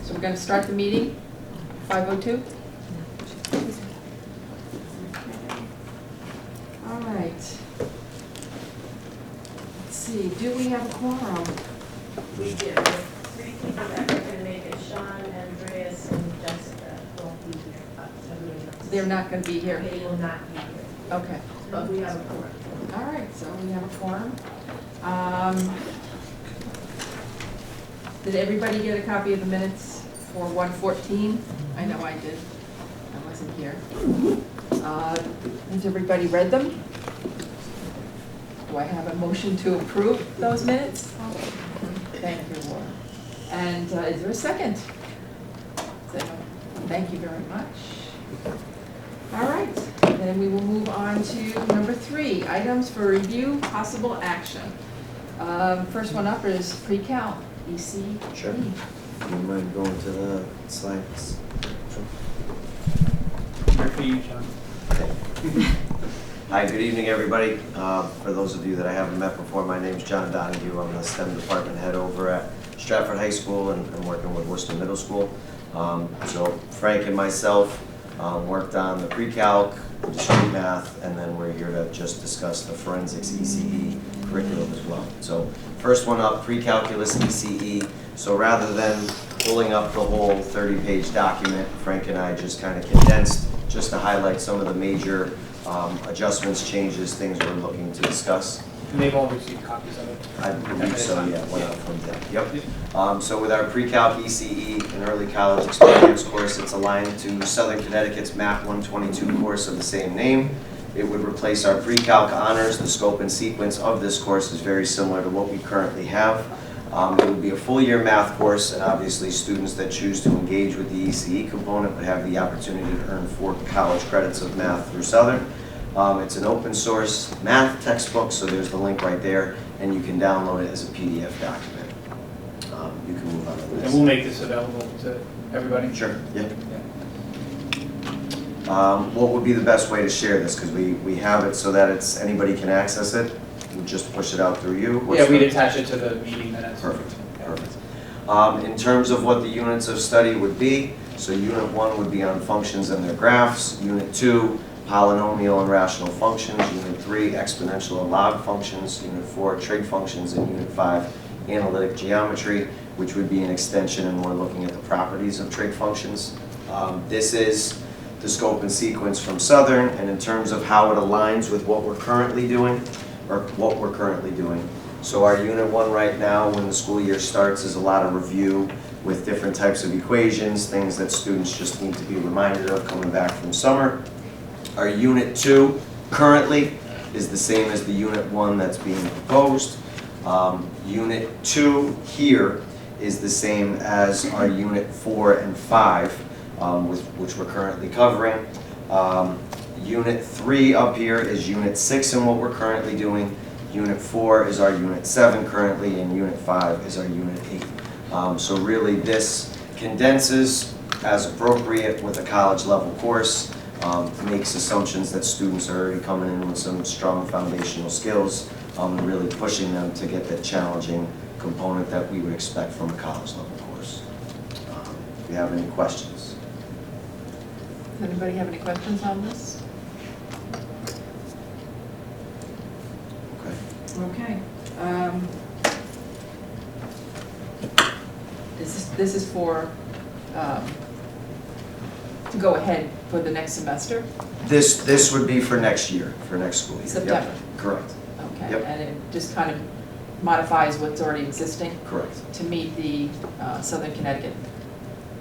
So we're going to start the meeting, 5:02. All right. Let's see, do we have a quorum? We do. 3 people that are going to make it: Sean, Andreas, and Jessica won't be here. They're not going to be here. They will not be here. Okay. But we have a quorum. All right, so we have a quorum. Did everybody get a copy of the minutes for 1:14? I know I did. I wasn't here. Has everybody read them? Do I have a motion to approve those minutes? Thank you, Laura. And is there a second? Thank you very much. All right, then we will move on to number 3, items for review, possible action. First one up is pre-cal, EC. Sure. Do you mind going to the slides? Here for you, John. Hi, good evening, everybody. For those of you that I haven't met before, my name's John Donahue. I'm the STEM department head over at Stratford High School and I'm working with Worcester Middle School. So Frank and myself worked on the pre-calc, the discrete math, and then we're here to just discuss the forensics ECE curriculum as well. So first one up, pre-calculus ECE. So rather than pulling up the whole 30-page document, Frank and I just kind of condensed just to highlight some of the major adjustments, changes, things we're looking to discuss. And they've all received copies of it. I believe so, yeah, went out from them. Yep. So with our pre-calc ECE, an early college experience course, it's aligned to Southern Connecticut's MAP 122 course of the same name. It would replace our pre-calc honors. The scope and sequence of this course is very similar to what we currently have. It would be a full-year math course, and obviously students that choose to engage with the ECE component would have the opportunity to earn 4 college credits of math through Southern. It's an open source math textbook, so there's the link right there, and you can download it as a PDF document. You can move on to this. And we'll make this available to everybody. Sure, yeah. What would be the best way to share this? Because we have it so that it's anybody can access it. We'll just push it out through you. Yeah, we'd attach it to the meeting minutes. Perfect, perfect. In terms of what the units of study would be, so Unit 1 would be on functions and their graphs. Unit 2, polynomial and rational functions. Unit 3, exponential and log functions. Unit 4, trig functions. And Unit 5, analytic geometry, which would be an extension, and we're looking at the properties of trig functions. This is the scope and sequence from Southern, and in terms of how it aligns with what we're currently doing, So our Unit 1 right now, when the school year starts, is a lot of review with different types of equations, things that students just need to be reminded of coming back from summer. Our Unit 2 currently is the same as the Unit 1 that's being proposed. Unit 2 here is the same as our Unit 4 and 5, which we're currently covering. Unit 3 up here is Unit 6 and what we're currently doing. Unit 4 is our Unit 7 currently, and Unit 5 is our Unit 8. So really this condenses as appropriate with a college level course, makes assumptions that students are already coming in with some strong foundational skills, and really pushing them to get that challenging component that we would expect from a college level course. If you have any questions. Does anybody have any questions on this? Okay. This is for, to go ahead for the next semester? This would be for next year, for next school year. September? Yep. Correct. Okay, Yep. and it just kind of modifies what's already existing Correct. to meet the Southern Connecticut.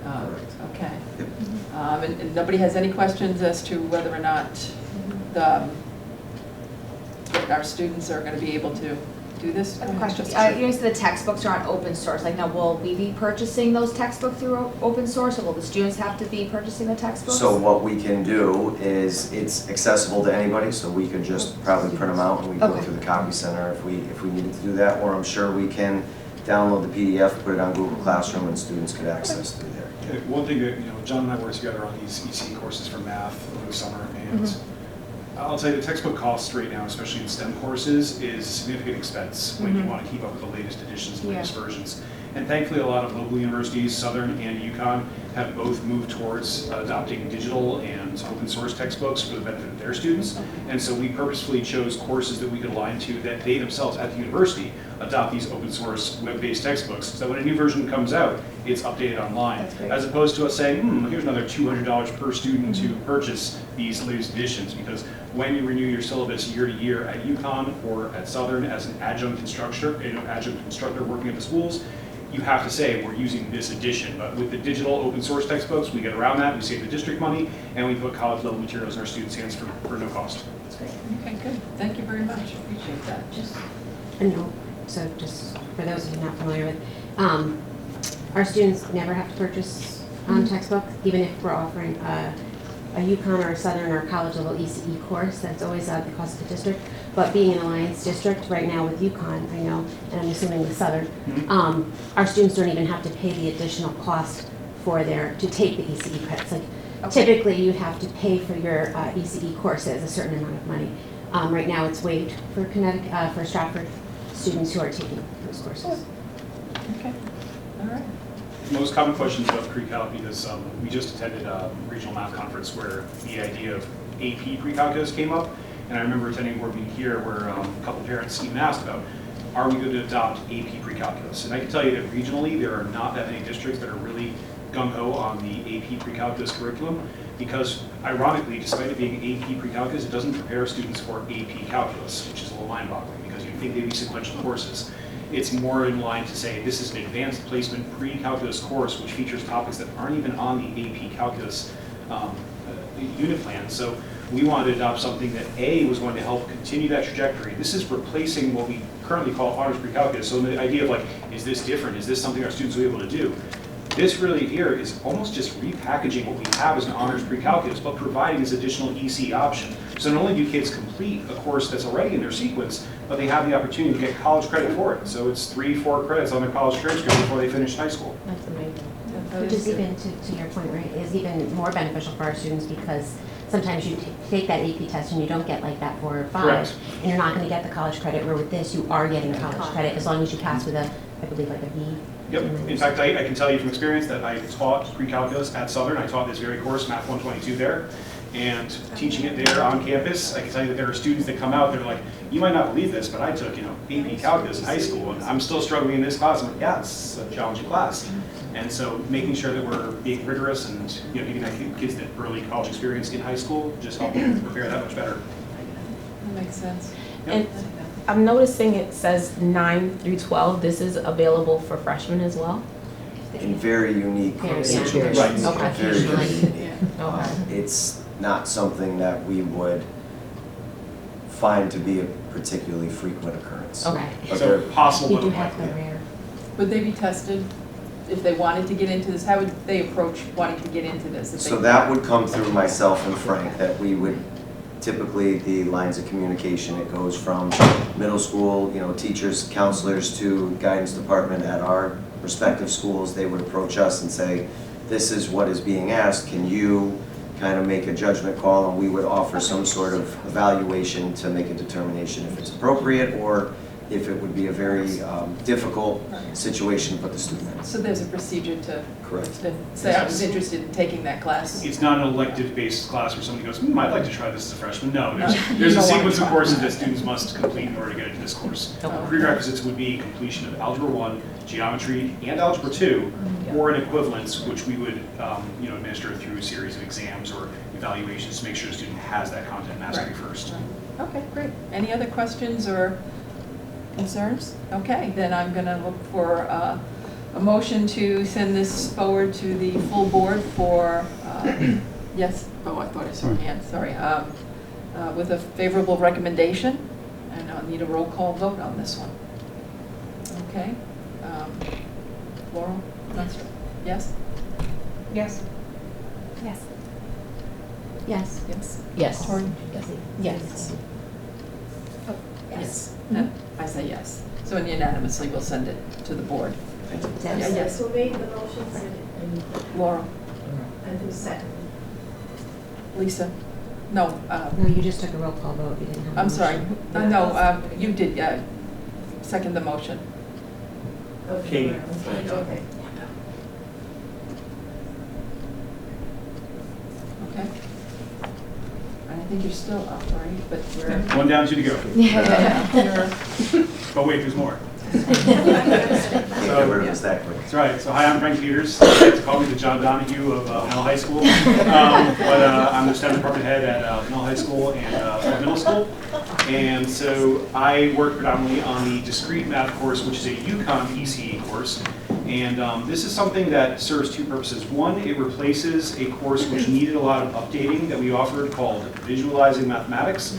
Correct. Okay. Yep. And nobody has any questions as to whether or not our students are going to be able to do this? I have a question. Just- You said the textbooks are on open source. Like now, will we be purchasing those textbooks through open source, or will the students have to be purchasing the textbooks? So what we can do is it's accessible to anybody, so we could just probably print them out and we go Okay. through the copy center if we needed to do that, or I'm sure we can download the PDF, put it on Google Classroom, and students could access through there. Okay, one thing that, John and I worked together on these EC courses for math over the summer, and I'll tell you, the textbook cost right now, especially in STEM courses, is a significant expense when you want to keep up with the latest editions, latest versions. And thankfully, a lot of local universities, Southern and UConn, have both moved towards adopting digital and open source textbooks for the benefit of their students. And so we purposefully chose courses that we could align to that they themselves at the university adopt these open source web-based textbooks. So when a new version comes out, it's updated online. That's great. As opposed to us saying, here's another $200 per student to purchase these latest editions. Because when you renew your syllabus year to year at UConn or at Southern as an adjunct instructor working at the schools, you have to say, we're using this edition. But with the digital open source textbooks, we get around that, we save the district money, and we put college level materials in our students' hands for no cost. That's great. Okay, good. Thank you very much. Appreciate that. Just a note, so just for those of you not familiar with, our students never have to purchase textbooks, even if we're offering a UConn or a Southern or a college level ECE course, that's always at the cost of the district. But being an Alliance district right now with UConn, I know, and I'm assuming with Southern, our students don't even have to pay the additional cost to take the ECE credits. Like typically you have to pay for your ECE courses a certain amount of money. Right now it's waived for for Stratford students who are taking those courses. Okay, all right. Most common questions about pre-calc, because we just attended a regional math conference where the idea of AP pre-calculus came up. And I remember attending a board meeting here where a couple parents even asked about, are we going to adopt AP pre-calculus? And I can tell you that regionally, there are not that many districts that are really gung-ho on the AP pre-calculus curriculum, because ironically, despite it being AP pre-calculus, it doesn't prepare students for AP calculus, which is a little mind-boggling, because you'd think they'd be sequential courses. It's more in line to say this is an advanced placement pre-calculus course which features topics that aren't even on the AP calculus unit plan. So we wanted to adopt something that A, was going to help continue that trajectory. This is replacing what we currently call honors pre-calculus. So the idea of like, is this different? Is this something our students will be able to do? This really here is almost just repackaging what we have as an honors pre-calculus, but providing this additional EC option. So not only do kids complete a course that's already in their sequence, but they have the opportunity to get college credit for it. So it's 3-4 credits on their college transcript before they finish high school. That's amazing. That Which is even, to your point, right, is even more beneficial for our students because sometimes you take that AP test and you don't get like that 4 or 5. Correct. And you're not going to get the college credit, where with this you are getting college credit as long as you pass with a, I believe, like a B. Yep. In fact, I can tell you from experience that I taught pre-calculus at Southern. I taught this very course, Math 122 there. And teaching it there on campus, I can tell you that there are students that come out, they're like, you might not believe this, but I took, AP calculus in high school and I'm still struggling in this class. I'm like, yeah, it's a challenging class. And so making sure that we're being rigorous and giving that kids that early college experience in high school, just help them prepare that much better. That makes sense. And I'm noticing it says 9 through 12. This is available for freshmen as well? In very unique Very situations. Right. Okay. Very, very unique. Okay. It's not something that we would find to be a particularly frequent occurrence. Okay. But So they're possible, You but do have the unlikely. rare. Would they be tested if they wanted to get into this? How would they approach wanting to get into this? If So they- that would come through myself and Frank, that we would, typically the lines of communication, it goes from middle school, teachers, counselors to guidance department at our respective schools. They would approach us and say, this is what is being asked, can you kind of make a judgment call? And we would offer some sort of evaluation to make a determination if it's appropriate or if it would be a very difficult situation to put the student in. So there's a procedure to Correct. say, I was interested in taking that class. It's not an elective-based class where somebody goes, I'd like to try this as a freshman. No, You there's a don't wanna sequence of try. courses that students must complete in order to get into this course. Okay. Prerequisites would be completion of Algebra 1, Geometry, and Algebra 2, or an equivalence, which we would administer through a series of exams or evaluations to make sure the student has that content mastery Right. first. Okay, great. Any other questions or concerns? Okay, then I'm going to look for a motion to send this forward to the full board for, yes, oh, I thought I saw a hand, sorry, with a favorable recommendation, and I'll need a roll call vote on this one. Okay, Laurel, Lester, yes? Yes. Yes. Yes. Yes. Yes. Tori? Yes. Yes. I say yes. So unanimously, we'll send it to the board. Deb? Yeah, yes. Who made the motions Laurel, and who seconded? Lisa? No, No, you just took a roll call vote. You didn't have a I'm sorry. motion. No, you did, second the motion. Okay. Okay. Okay. And I think you're still up, right? But you're. One down, 2 to go. You're- But wait, there's more. Can't get rid of us that quick. That's right. So hi, I'm Frank Peters. They like to call me the John Donahue of Middle High School. I'm the STEM department head at Middle High School and Ford Middle School. And so I work predominantly on the discrete math course, which is a UConn ECE course. And this is something that serves two purposes. One, it replaces a course which needed a lot of updating that we offered called Visualizing Mathematics,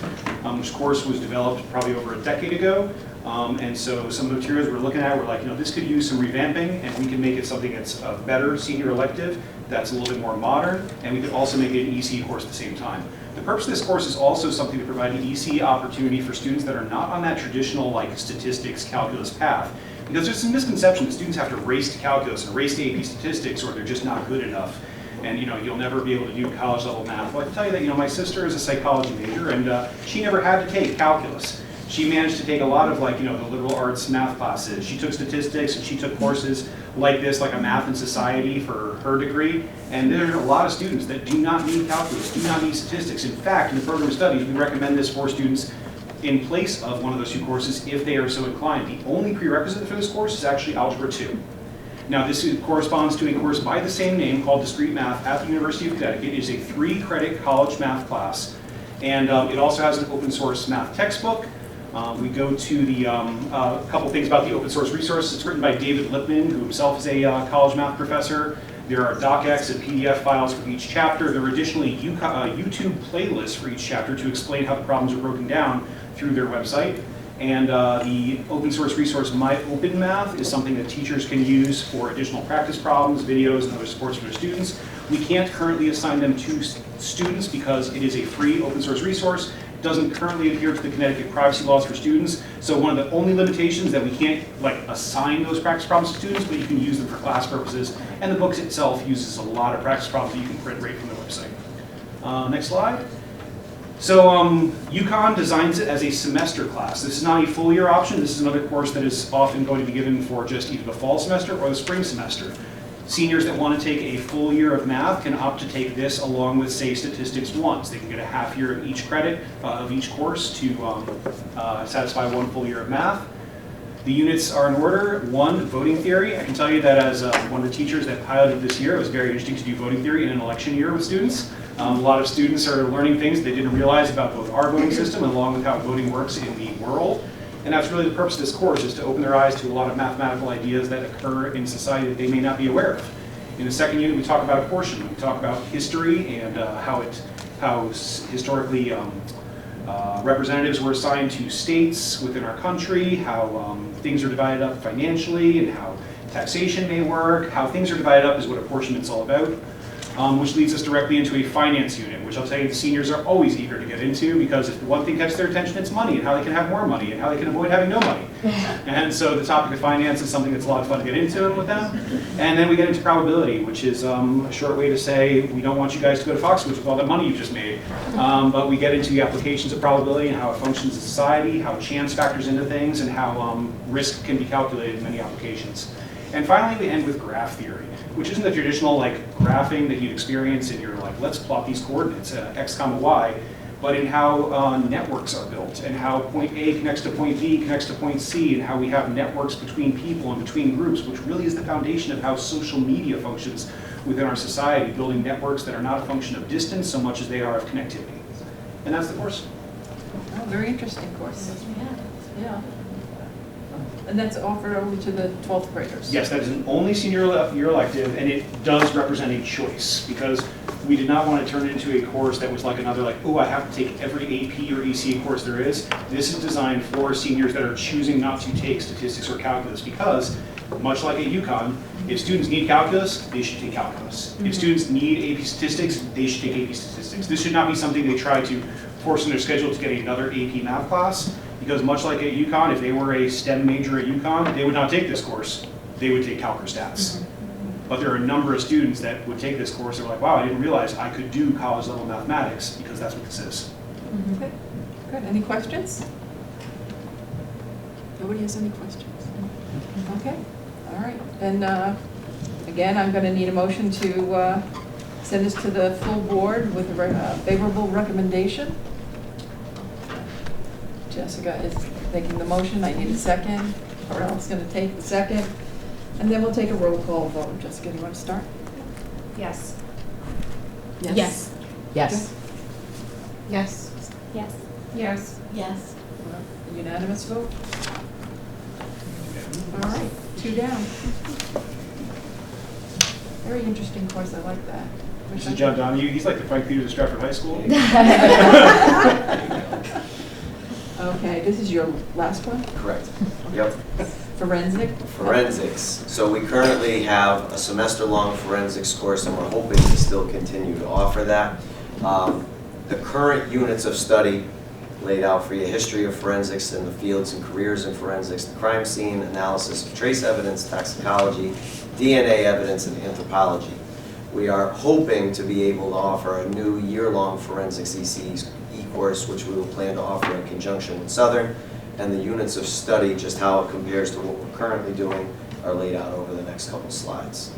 which course was developed probably over a decade ago. And so some of the materials we're looking at, we're like, this could use some revamping, and we can make it something that's a better senior elective, that's a little bit more modern, and we could also make it an ECE course at the same time. The purpose of this course is also something to provide an ECE opportunity for students that are not on that traditional statistics calculus path. Because there's some misconception that students have to race to calculus and race to AP statistics, or they're just not good enough. And you'll never be able to do college level math. Well, I can tell you that my sister is a psychology major, and she never had to take calculus. She managed to take a lot of the liberal arts math classes. She took statistics and she took courses like this, like a math and society for her degree. And there are a lot of students that do not need calculus, do not need statistics. In fact, in the program of studies, we recommend this for students in place of one of those two courses if they are so inclined. The only prerequisite for this course is actually Algebra 2. Now this corresponds to a course by the same name called Discrete Math at the University of Connecticut. It is a 3-credit college math class. And it also has an open source math textbook. We go to the couple things about the open source resources. It's written by David Lipman, who himself is a college math professor. There are docx and PDF files for each chapter. There are additionally YouTube playlists for each chapter to explain how the problems are broken down through their website. And the open source resource MyOpenMath is something that teachers can use for additional practice problems, videos, and other supports for their students. We can't currently assign them to students because it is a free open source resource. It doesn't currently adhere to the Connecticut privacy laws for students. So one of the only limitations that we can't assign those practice problems to students, but you can use them for class purposes. And the book itself uses a lot of practice problems that you can print right from the website. Next slide. So UConn designs it as a semester class. This is not a full year option. This is another course that is often going to be given for just either the fall semester or the spring semester. Seniors that want to take a full year of math can opt to take this along with, say, Statistics 1. So they can get a half year of each credit of each course to satisfy one full year of math. The units are in order. 1, voting theory. I can tell you that as one of the teachers that piloted this year, it was very interesting to do voting theory in an election year with students. A lot of students are learning things they didn't realize about both our voting system and along with how voting works in the world. And that's really the purpose of this course, is to open their eyes to a lot of mathematical ideas that occur in society that they may not be aware of. In the second unit, we talk about apportionment. We talk about history and how historically representatives were assigned to states within our country, how things are divided up financially, and how taxation may work. How things are divided up is what apportionment's all about. Which leads us directly into a finance unit, which I'll tell you the seniors are always eager to get into, because if one thing catches their attention, it's money, and how they can have more money, and how they can avoid having no money. And so the topic of finance is something that's a lot of fun to get into with them. And then we get into probability, which is a short way to say we don't want you guys to go to Foxwoods with all that money you just made. But we get into the applications of probability and how it functions in society, how chance factors into things, and how risk can be calculated in many applications. And finally, we end with graph theory, which isn't the traditional graphing that you'd experience in your let's plot these coordinates, x comma y, but in how networks are built, and how point A connects to point B, connects to point C, and how we have networks between people and between groups, which really is the foundation of how social media functions within our society, building networks that are not a function of distance so much as they are of connectivity. And that's the course. Oh, very interesting course. Yeah. And that's offered only to the 12th graders? Yes, that is an only senior year elective, and it does represent a choice, because we did not want to turn it into a course that was another oh, I have to take every AP or ECE course there is. This is designed for seniors that are choosing not to take statistics or calculus, because much like at UConn, if students need calculus, they should take calculus. If students need AP statistics, they should take AP statistics. This should not be something they try to force in their schedule to get another AP math class. Because much like at UConn, if they were a STEM major at UConn, they would not take this course. They would take Calc or Stats. But there are a number of students that would take this course. They're like, wow, I didn't realize I could do college level mathematics, because that's what this is. Okay, good. Any questions? Nobody has any questions? Okay. All right, and again, I'm going to need a motion to send this to the full board with a favorable recommendation. Jessica is making the motion, I need a second. Corral's going to take the second, and then we'll take a roll call vote. Jessica, do you want to start? Yes. Yes. Yes. Yes. Yes. Yes. Yes. Unanimous vote? All right, 2 down. Very interesting course, I like that. This is John Donahue, he's like the Frank Peters of Stratford High School. Okay, this is your last one? Correct. Yep. Forensic? Forensics. So we currently have a semester-long forensics course, and we're hoping to still continue to offer that. The current units of study laid out for you: history of forensics and the fields and careers in forensics, the crime scene analysis of trace evidence, toxicology, DNA evidence, and anthropology. We are hoping to be able to offer a new year-long forensics ECE course, which we will plan to offer in conjunction with Southern, and the units of study, just how it compares to what we're currently doing, are laid out over the next couple slides.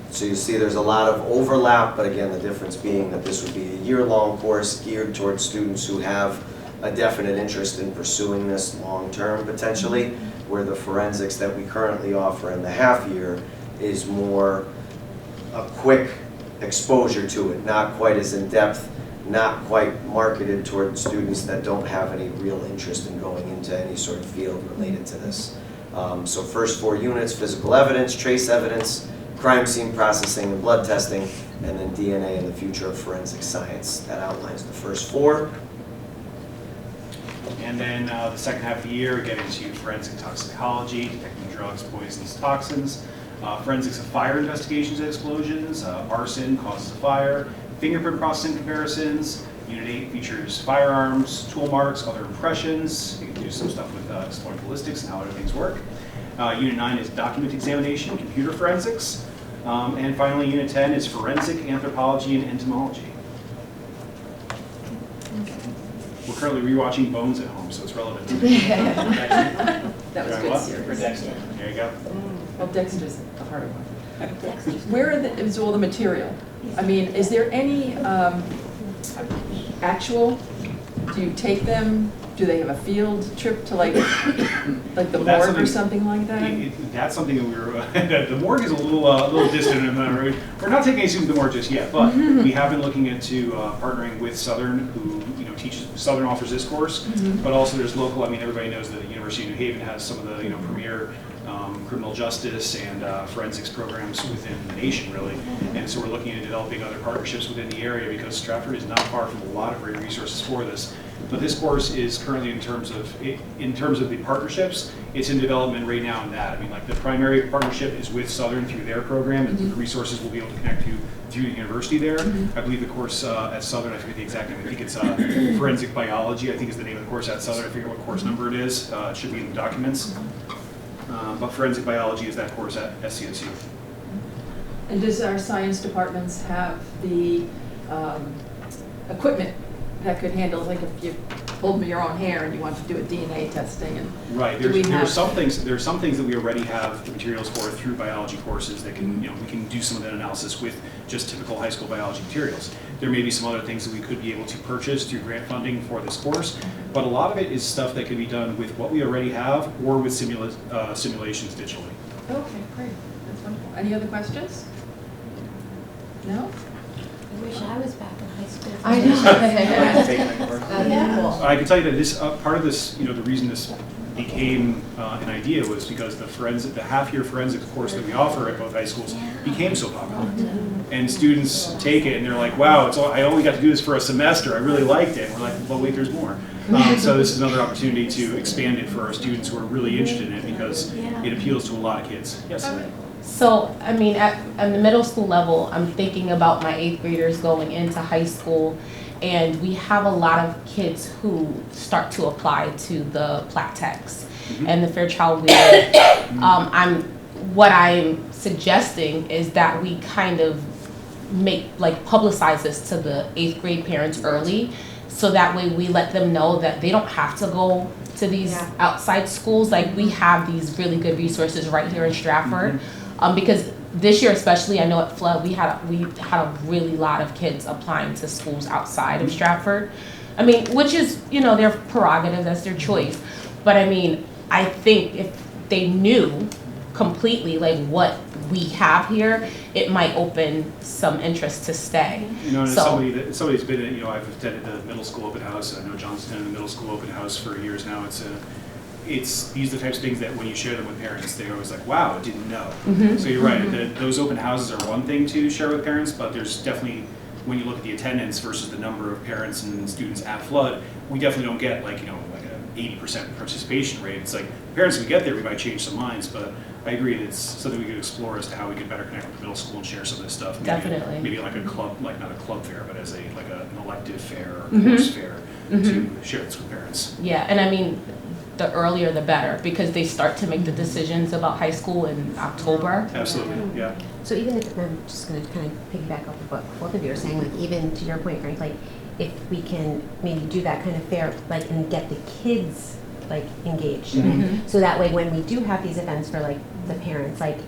So you see there's a lot of overlap, but again, the difference being that this would be a year-long course geared towards students who have a definite interest in pursuing this long-term potentially, where the forensics that we currently offer in the half-year is more a quick exposure to it, not quite as in-depth, not quite marketed toward students that don't have any real interest in going into any sort of field related to this. So first 4 units: physical evidence, trace evidence, crime scene processing and blood testing, and then DNA and the future of forensic science. That outlines the first 4. And then the second half of the year, get into forensic toxicology, detecting drugs, poisons, toxins, forensics of fire investigations and explosions, arson, causes of fire, fingerprint processing comparisons. Unit 8 features firearms, tool marks, other impressions. You can do some stuff with exploring ballistics and how other things work. Unit 9 is document examination, computer forensics. And finally, Unit 10 is forensic anthropology and entomology. We're currently rewatching Bones at home, so it's relevant to me. That was Right, good what? series. For Dexter. There you go. Well, Dexter's the harder one. Where is all the material? I mean, is there any actual, do you take them, do they have a field trip to like the Well, that's morgue or something- something like that? That's something that we were, the morgue is a little distant in that road. We're not taking any students to the morgue just yet, but we have been looking into partnering with Southern, who teaches, Southern offers this course, but also there's local, I mean, everybody knows that the University of New Haven has some of the premier criminal justice and forensics programs within the nation, really. And so we're looking at developing other partnerships within the area, because Stratford is not far from a lot of great resources for this. But this course is currently, in terms of the partnerships, it's in development right now in that. I mean, like, the primary partnership is with Southern through their program, and the resources will be able to connect you through the university there. I believe the course at Southern, I forget the exact name, I think it's forensic biology, I think is the name of the course at Southern. I forget what course number it is. It should be in the documents. But forensic biology is that course at SCSU. And does our science departments have the equipment that could handle, like if you pulled your own hair and you want to do a DNA testing and Right. do we There are have- some things that we already have the materials for through biology courses that can, we can do some of that analysis with just typical high school biology materials. There may be some other things that we could be able to purchase through grant funding for this course, but a lot of it is stuff that can be done with what we already have or with simulations digitally. Okay, great, that's wonderful. Any other questions? No? I wish I was back in high school. I know. Taking that course. Yeah. I can tell you that this part of this, the reason this became an idea was because the half-year forensics course that we offer at both high schools became so popular. And students take it and they're like, wow, I only got to do this for a semester, I really liked it. And we're like, well, wait, there's more. So this is another opportunity to expand it for our students who are really interested in it, because it appeals to a lot of kids. Yes? So, I mean, at the middle school level, I'm thinking about my 8th graders going into high school, and we have a lot of kids who start to apply to the Plat Techs and the Fairchild Wheeler. What I'm suggesting is that we kind of publicize this to the 8th grade parents early, so that way we let them know that they don't have to go to these Yeah. outside schools, like we have these really good resources right here in Stratford. Because this year especially, I know at Flood, we had a really lot of kids applying to schools outside of Stratford. I mean, which is, you know, their prerogative, that's their choice. But I mean, I think if they knew completely like what we have here, it might open some interest to stay. You know, and as So- somebody's been, you know, I've attended the middle school open house, and I know John's attended the middle school open house for years now. It's these are the types of things that when you share them with parents, they're always like, wow, I didn't know. So you're right, those open houses are one thing to share with parents, but there's definitely, when you look at the attendance versus the number of parents and students at Flood, we definitely don't get like, you know, like a 80% participation rate. It's like, parents, we get there, we might change some minds, but I agree, it's something we could explore as to how we could better connect with the middle school and share some of this stuff. Maybe- Definitely. Maybe like a club, like not a club fair, but as an elective fair or Mhm. course fair to share this with parents. Yeah, and I mean, the earlier the better, because they start to make the decisions about high school in October. Absolutely, yeah. So even if, I'm just gonna kind of piggyback off of what both of you are saying, like even to your point, Frank, like if we can maybe do that kind of fair, like and get the kids like engaged in it. Mhm. So that way when we do have these events for like the parents, like,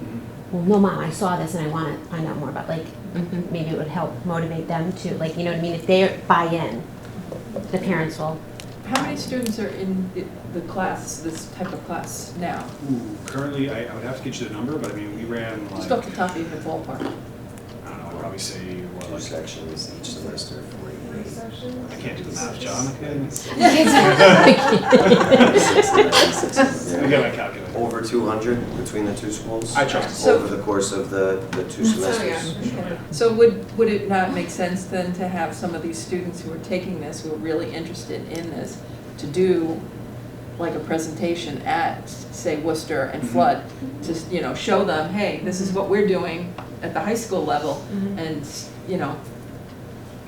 well, no mom, I saw this and I wanna find out more about, like, Mhm. maybe it would help motivate them to, like, you know what I mean? If they buy in, the parents will. How many students are in the class, this type of class now? Ooh, currently, I would have to get you the number, but I mean, we ran Just off like, the top of your ballpark. I don't know, I'd probably say, what, Two like, sections each semester, 40 grades. I can't do the math, John, okay? I got my calculator. Over 200 between the two schools? I trust So- Over the course of the two semesters. Okay. So would it not make sense then to have some of these students who are taking this, who are really interested in this, to do like a presentation at, say, Worcester and Flood, to, you know, show them, hey, this is what we're doing at the high school level, and, you know,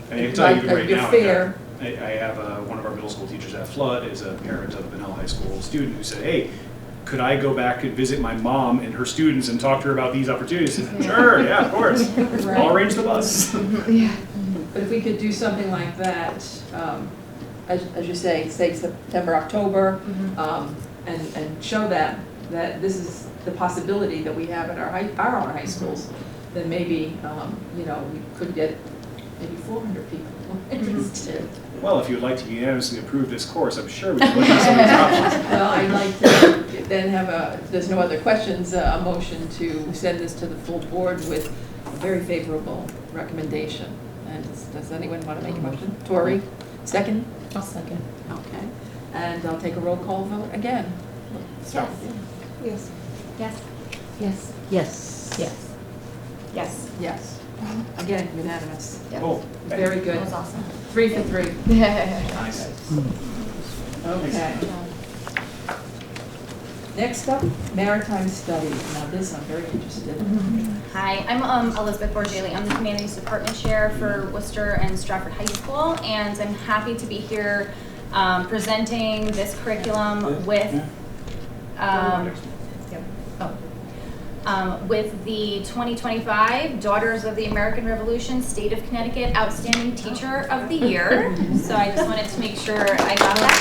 And I can tell you like, right you're now, fair. I have one of our middle school teachers at Flood is a parent of a Benell High School student who said, hey, could I go back and visit my mom and her students and talk to her about these opportunities? I said, sure, yeah, of course. Right. I'll arrange the bus. But if we could do something like that, as you say September, October, and show them that this is the possibility that we have at our own high schools, then maybe, you know, we could get maybe 400 people interested. Well, if you'd like to unanimously approve this course, I'm sure we can look at some of these options. Well, I'd like to then have if there's no other questions, a motion to send this to the full board with a very favorable recommendation. And does anyone want to make a motion? Tori, second? I'll second. Okay. And I'll take a roll call vote again. Start with you. Yes. Yes. Yes. Yes. Yes. Yes. Yes. Again, unanimous. Cool. Very good. That was awesome. 3 for 3. Nice. Okay. Next up, maritime studies. Now this I'm very interested in. Hi, I'm Elizabeth Borgelli. I'm the Humanities Department Chair for Worcester and Stratford High School, and I'm happy to be here presenting this curriculum with with the 2025 Daughters of the American Revolution State of Connecticut Outstanding Teacher of the Year. So I just wanted to make sure I got that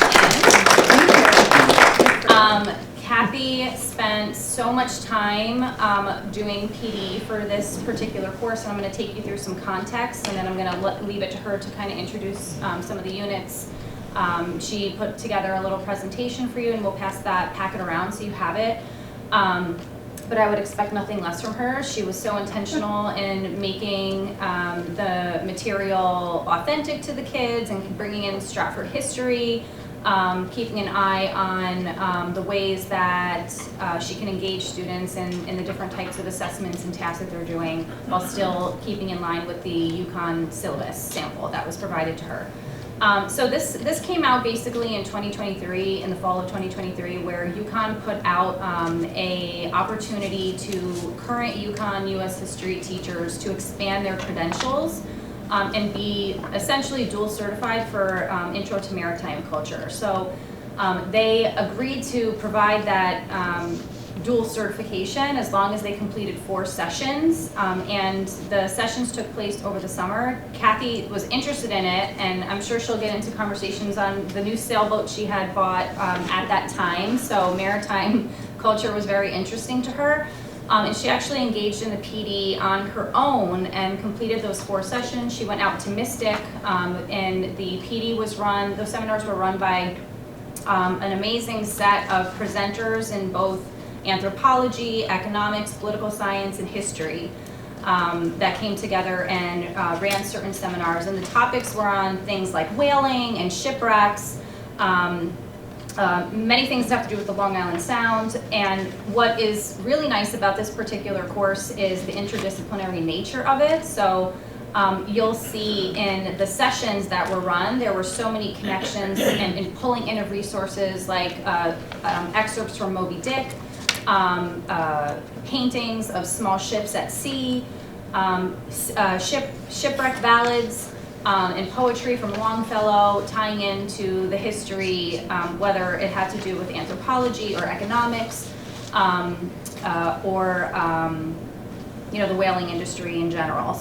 in. Kathy spent so much time doing PD for this particular course, and I'm going to take you through some context, and then I'm going to leave it to her to kind of introduce some of the units. She put together a little presentation for you, and we'll pass that packet around so you have it. But I would expect nothing less from her. She was so intentional in making the material authentic to the kids and bringing in Stratford history, keeping an eye on the ways that she can engage students in the different types of assessments and tasks that they're doing, while still keeping in line with the UConn syllabus sample that was provided to her. So this came out basically in 2023, in the fall of 2023, where UConn put out a opportunity to current UConn U.S. history teachers to expand their credentials and be essentially dual certified for Intro to Maritime Culture. So they agreed to provide that dual certification as long as they completed 4 sessions. And the sessions took place over the summer. Kathy was interested in it, and I'm sure she'll get into conversations on the new sailboat she had bought at that time. So maritime culture was very interesting to her. And she actually engaged in the PD on her own and completed those 4 sessions. She went out to Mystic, and the PD was run, those seminars were run by an amazing set of presenters in both anthropology, economics, political science, and history that came together and ran certain seminars. And the topics were on things like whaling and shipwrecks, many things that have to do with the Long Island Sound. And what is really nice about this particular course is the interdisciplinary nature of it. So you'll see in the sessions that were run, there were so many connections and pulling in of resources like excerpts from Moby Dick, paintings of small ships at sea, shipwreck ballads, and poetry from Longfellow, tying into the history, whether it had to do with anthropology or economics, or the whaling industry in general.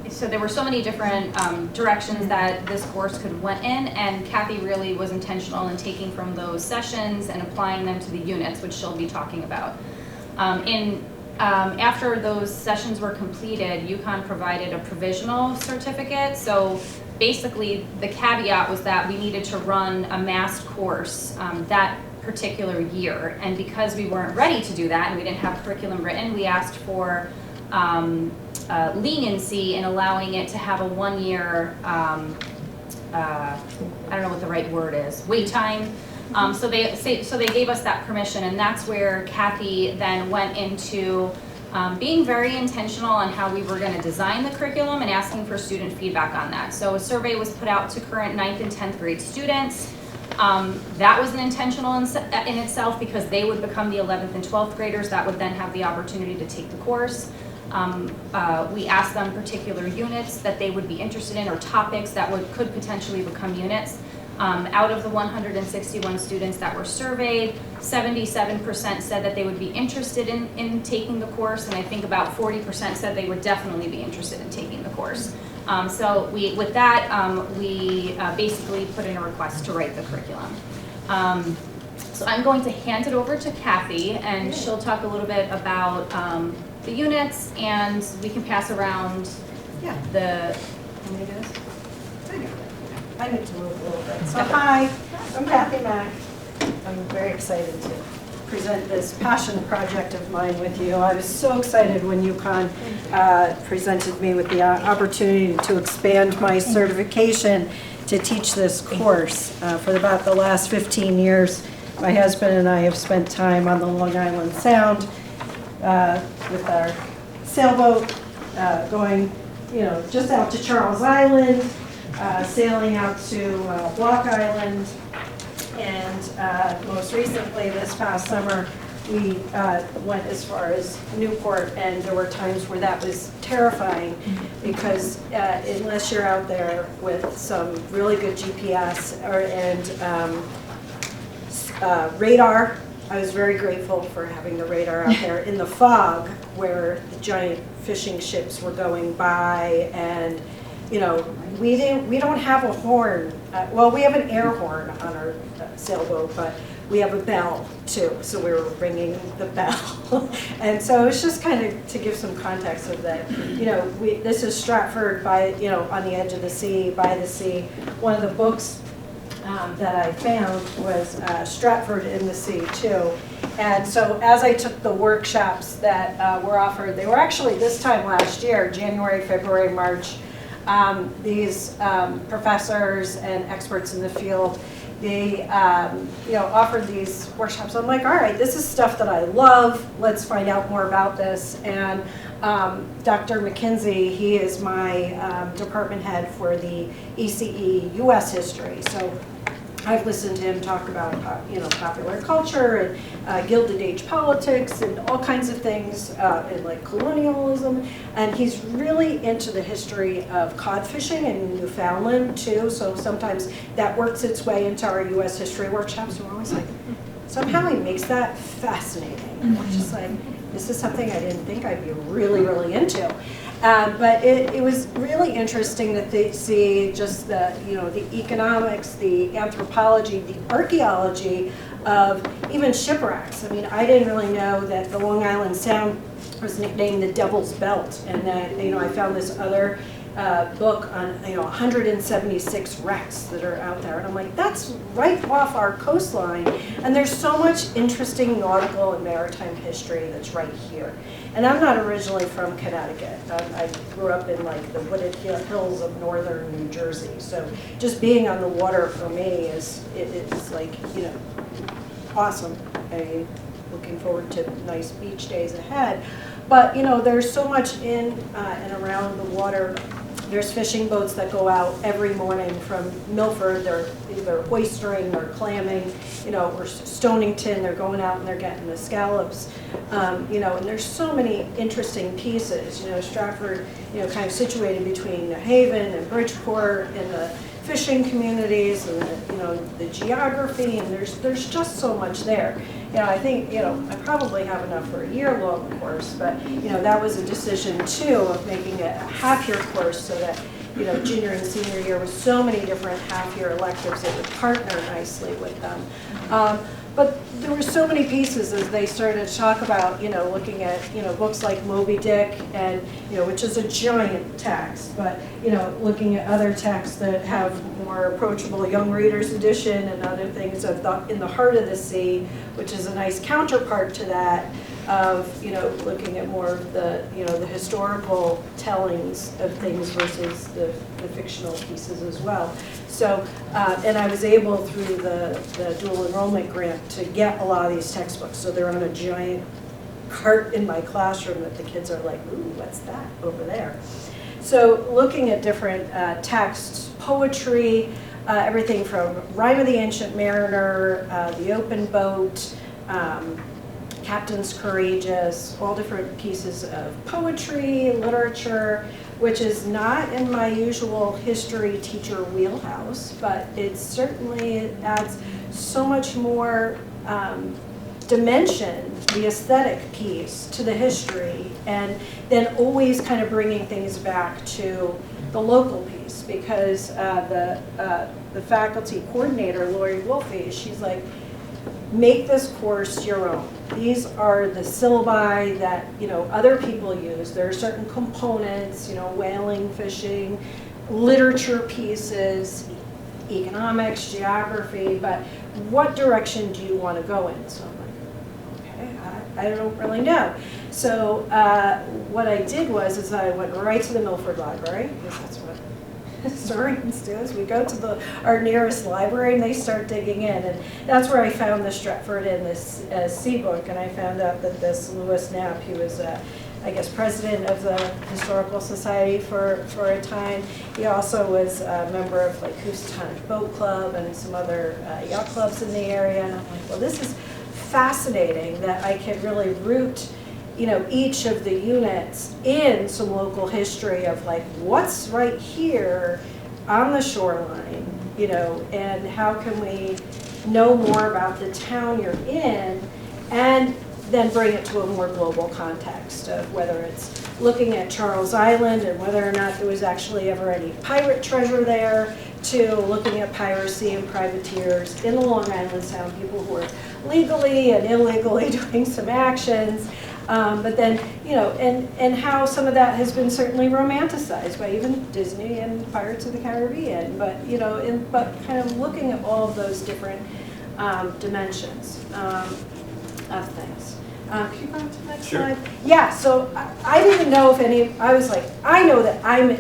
So there were so many different directions that this course could went in, and Kathy really was intentional in taking from those sessions and applying them to the units, which she'll be talking about. After those sessions were completed, UConn provided a provisional certificate. So basically, the caveat was that we needed to run a massed course that particular year. And because we weren't ready to do that and we didn't have curriculum written, we asked for leniency in allowing it to have a 1-year, I don't know what the right word is, wait time. So they gave us that permission, and that's where Kathy then went into being very intentional on how we were going to design the curriculum and asking for student feedback on that. So a survey was put out to current 9th and 10th grade students. That was an intentional in itself because they would become the 11th and 12th graders that would then have the opportunity to take the course. We asked them particular units that they would be interested in or topics that could potentially become units. Out of the 161 students that were surveyed, 77% said that they would be interested in taking the course, and I think about 40% said they would definitely be interested in taking the course. So with that, we basically put in a request to write the curriculum. So I'm going to hand it over to Kathy, and she'll talk a little bit about the units, and we can pass around the, can we do this? I need to move a little bit. So hi, I'm Kathy Mack. I'm very excited to present this passion project of mine with you. I was so excited when UConn presented me with the opportunity to expand my certification to teach this course. For about the last 15 years, my husband and I have spent time on the Long Island Sound with our sailboat, going, just out to Charles Island, sailing out to Block Island, and most recently this past summer we went as far as Newport, and there were times where that was terrifying because unless you're out there with some really good GPS and radar, I was very grateful for having the radar out there in the fog where the giant fishing ships were going by, and we don't have a horn. Well, we have an air horn on our sailboat, but we have a bell too, so we were ringing the bell. And so it's just kind of to give some context of that. This is Stratford by, on the edge of the sea, by the sea. One of the books that I found was Stratford in the Sea too. And so as I took the workshops that were offered, they were actually this time last year, January, February, March. These professors and experts in the field, they offered these workshops. I'm like, all right, this is stuff that I love. Let's find out more about this. And Dr. McKinsey, he is my department head for the ECE U.S. history. So I've listened to him talk about popular culture and Gilded Age politics and all kinds of things, and like colonialism. And he's really into the history of cod fishing in Newfoundland too. So sometimes that works its way into our U.S. history workshops. We're always like, somehow he makes that fascinating. And I'm just like, this is something I didn't think I'd be really, really into. But it was really interesting to see just the, the economics, the anthropology, the archaeology of even shipwrecks. I mean, I didn't really know that the Long Island Sound was nicknamed the Devil's Belt, and that, I found this other book on, 176 wrecks that are out there, and I'm like, that's right off our coastline, and there's so much interesting nautical and maritime history that's right here. And I'm not originally from Connecticut. I grew up in like the wooded hills of northern New Jersey, so just being on the water for me it's like, awesome. I'm looking forward to nice beach days ahead. But, there's so much in and around the water. There's fishing boats that go out every morning from Milford. They're either oystering or clamming, or Stonington. They're going out and they're getting the scallops, and there's so many interesting pieces. Stratford, kind of situated between New Haven and Bridgeport and the fishing communities and the geography, and there's just so much there. I think, I probably have enough for a year-long course, but, that was a decision, too, of making a half-year course so that, junior and senior year with so many different half-year electives that would partner nicely with them. But there were so many pieces as they started to talk about, looking at, books like Moby Dick and, which is a giant text, but, looking at other texts that have more approachable young readers edition and other things of In the Heart of the Sea, which is a nice counterpart to that of, looking at more of the, the historical tellings of things versus the fictional pieces as well. So, and I was able through the dual enrollment grant to get a lot of these textbooks. So they're on a giant cart in my classroom that the kids are like, ooh, what's that over there? So looking at different texts, poetry, everything from Rime of the Ancient Mariner, The Open Boat, Captains Courageous, all different pieces of poetry, literature, which is not in my usual history teacher wheelhouse, but it certainly adds so much more dimension, the aesthetic piece, to the history, and then always kind of bringing things back to the local piece, because the faculty coordinator, Lori Wolfe, she's like, make this course your own. These are the syllabi that, other people use. There are certain components, whaling, fishing, literature pieces, economics, geography, but what direction do you want to go in? So I'm like, okay, I don't really know. So what I did was I went right to the Milford Library, because that's what historians do, is we go to our nearest library and they start digging in, and that's where I found the Stratford in this Sea book, and I found out that this Lewis Knapp, he was I guess president of the Historical Society for a time. He also was a member of like Housatonic Boat Club and some other yacht clubs in the area, and I'm like, well, this is fascinating that I could really root each of the units in some local history of like what's right here on the shoreline, and how can we know more about the town you're in, and then bring it to a more global context of whether it's looking at Charles Island and whether or not there was actually ever any pirate treasure there, to looking at piracy and privateers in the Long Island Sound, people who were legally and illegally doing some actions. But then, and how some of that has been certainly romanticized by even Disney and Pirates of the Caribbean. But, but kind of looking at all of those different dimensions of things. Can you go to the next slide? Yeah, so I didn't know if I was like, I know that I'm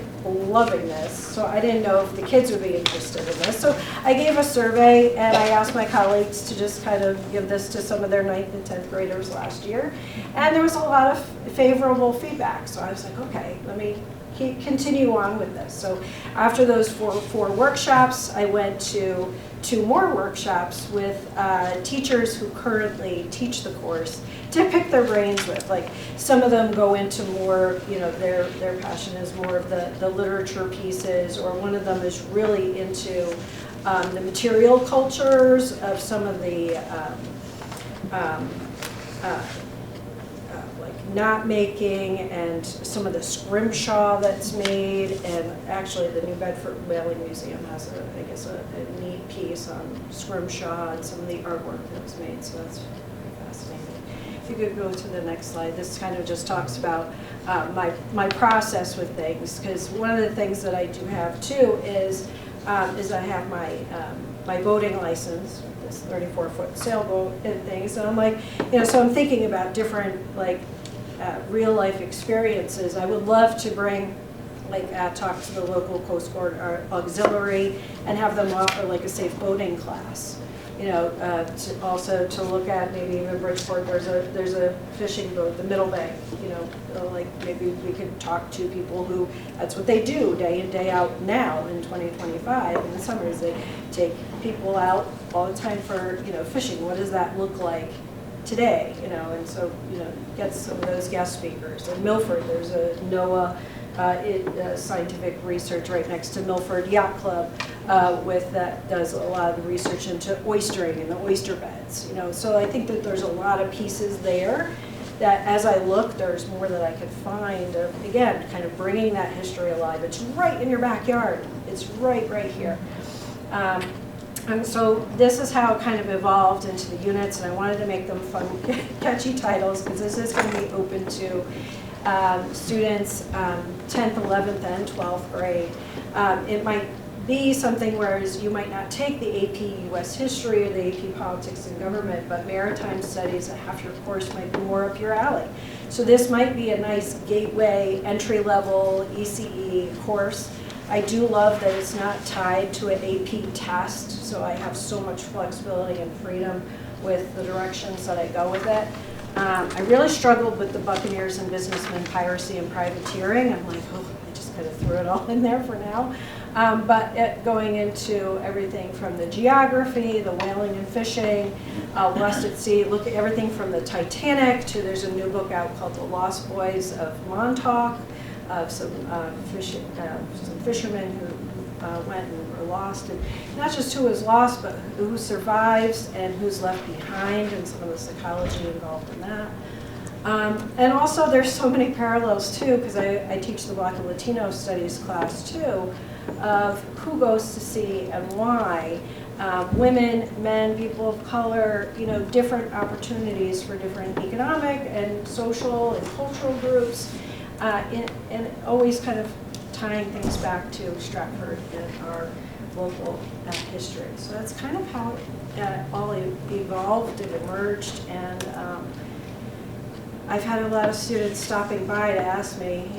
loving this, so I didn't know if the kids would be interested in this. So I gave a survey, and I asked my colleagues to just kind of give this to some of their 9th and 10th graders last year. And there was a lot of favorable feedback, so I was like, okay, let me continue on with this. So after those four workshops, I went to 2 more workshops with teachers who currently teach the course to pick their brains with. Like, some of them go into more, their passion is more of the literature pieces, or one of them is really into the material cultures of some of the knot making and some of the scrimshaw that's made, and actually the New Bedford Whaling Museum has I guess a neat piece on scrimshaw and some of the artwork that was made, so that's very fascinating. If you could go to the next slide, this kind of just talks about my process with things, because one of the things that I do have too is I have my boating license, this 34-foot sailboat and things, and I'm like, so I'm thinking about different real life experiences. I would love to bring talk to the local Coast Guard auxiliary and have them offer a safe boating class. To look at maybe even Bridgeport, there's a fishing boat, the Middle Bay, maybe we could talk to people who, that's what they do day in, day out now in 2025. In the summers, they take people out all the time for, fishing. What does that look like today? And so, get some of those guest speakers. In Milford, there's a NOAA scientific research right next to Milford Yacht Club that does a lot of the research into oystering and the oyster beds. So I think that there's a lot of pieces there that as I look, there's more that I could find of, again, kind of bringing that history alive. It's right in your backyard. It's right here. And so this is how it kind of evolved into the units, and I wanted to make them fun, catchy titles, because this is going to be open to students 10th, 11th, and 12th grade. It might be something whereas you might not take the AP US History or the AP Politics and Government, but Maritime Studies, a half your course might be more up your alley. So this might be a nice gateway, entry-level ECE course. I do love that it's not tied to an AP test, so I have so much flexibility and freedom with the directions that I go with it. I really struggled with the Buccaneers and Businessmen, Piracy and Privateering. I'm like, oh, I just kind of threw it all in there for now. But going into everything from the geography, the whaling and fishing, West at Sea, look at everything from the Titanic to, there's a new book out called The Lost Boys of Montauk, of some fishermen who went and were lost, and not just who was lost, but who survives and who's left behind, and some of the psychology involved in that. And also there's so many parallels too, because I teach the Black and Latino Studies class too, of who goes to sea and why. Women, men, people of color, different opportunities for different economic and social and cultural groups, and always kind of tying things back to Stratford and our local history. So that's kind of how it all evolved and emerged, and I've had a lot of students stopping by to ask me,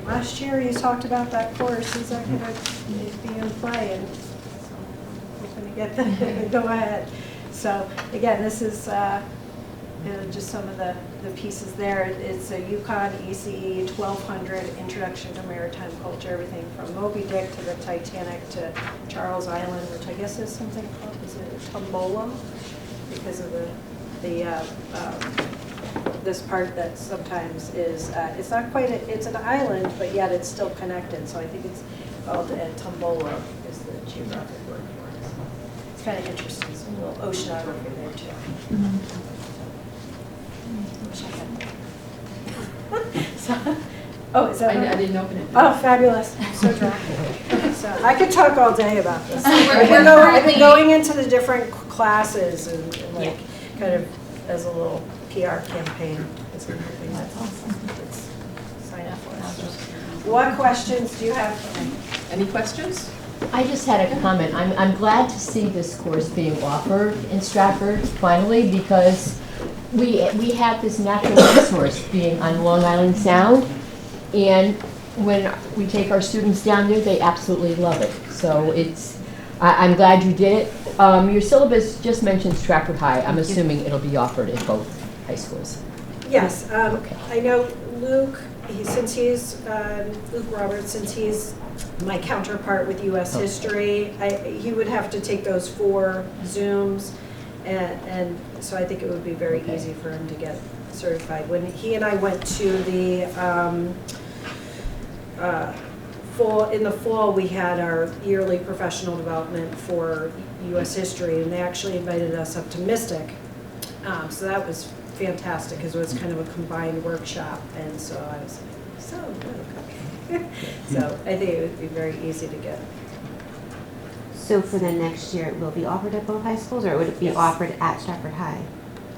last year you talked about that course, is that going to be in play? And so I'm hoping to get the go ahead. So again, this is just some of the pieces there. It's a UConn ECE 1200 Introduction to Maritime Culture, everything from Moby Dick to the Titanic to Charles Island, which I guess is something called, is it Tombola? Because of this part that sometimes is, it's not quite, it's an island, but yet it's still connected. So I think it's called Tombola is the geographic word for it. So it's kind of interesting, some little oceanography there too. So, oh, is that I didn't open it. Oh, fabulous. I'm so dry. So I could talk all day about this. I've currently- been going into the different classes and kind of as a little PR campaign. That's awesome. Sign up for it. What questions do you have for me? Any questions? I just had a comment. I'm glad to see this course being offered in Stratford finally, because we have this natural resource being on Long Island Sound, and when we take our students down there, they absolutely love it. So I'm glad you did it. Your syllabus just mentioned Stratford High. I'm assuming it'll be offered at both high schools. Yes, I know Luke, Luke Roberts, since he's my counterpart with U.S. History, he would have to take those 4 Zooms, and so I think it would be very easy for him to get certified. When he and I went to the in the fall, we had our yearly professional development for U.S. History, and they actually invited us up to Mystic. So that was fantastic because it was kind of a combined workshop, and so I was like, so good. So I think it would be very easy to get. So for the next year, it will be offered at both high schools, or would it be Yes. offered at Stratford High?